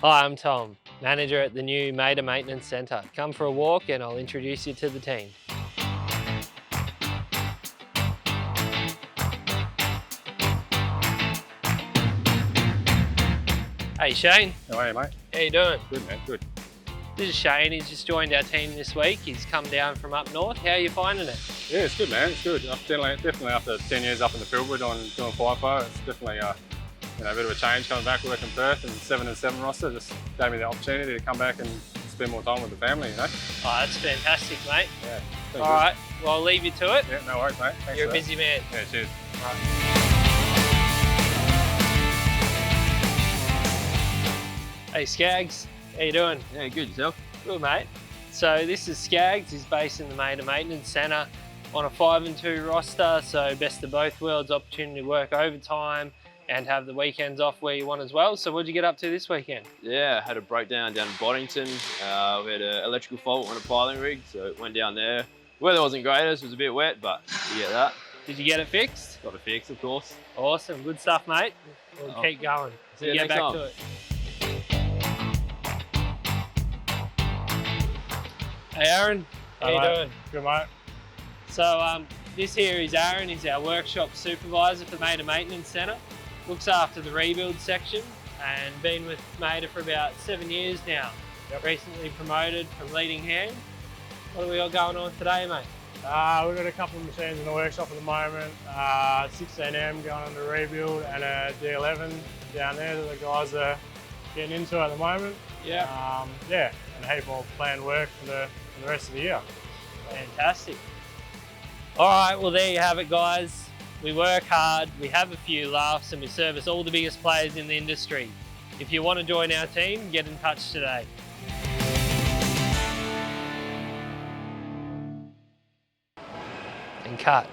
Hi, I'm Tom, manager at the new Mater Maintenance Centre. Come for a walk and I'll introduce you to the team. Hey Shane. How are you, mate? How you doing? Good, man, good. This is Shane, he's just joined our team this week. He's come down from up north. How are you finding it? Yeah, it's good, man, it's good. Definitely after 10 years up in the field, we're doing FIFO. It's definitely a bit of a change coming back, working Perth and 7-7 roster. Just gave me the opportunity to come back and spend more time with the family, you know? Oh, that's fantastic, mate. Yeah. All right, well, I'll leave you to it. Yeah, no worries, mate. Thanks. You're a busy man. Yeah, cheers. All right. Hey Skaggs, how you doing? Yeah, good, yourself? Good, mate. So this is Skaggs. He's based in the Mater Maintenance Centre on a 5-2 roster, so best of both worlds, opportunity to work overtime and have the weekends off where you want as well. So what'd you get up to this weekend? Yeah, I had a breakdown down in Boddington. We had an electrical fault on a piling rig, so went down there. Weather wasn't greatest, it was a bit wet, but you get that. Did you get it fixed? Got it fixed, of course. Awesome, good stuff, mate. We'll keep going. See you Get next back time. to it. Hey Aaron, how you doing? Good, mate. So this here is Aaron. He's our workshop supervisor for Mater Maintenance Centre. Looks after the rebuild section and been with Mater for about 7 years now. Yep. Recently promoted from leading hand. What have we got going on today, mate? We've got a couple of machines in the workshop at the moment. 16M going on the rebuild and a D11 down there that the guys are getting into at the moment. Yeah. And a heap of planned work for the rest of the year. Fantastic. All right, well there you have it, guys. We work hard, we have a few laughs, and we service all the biggest players in the industry. If you want to join our team, get in touch today. And cut.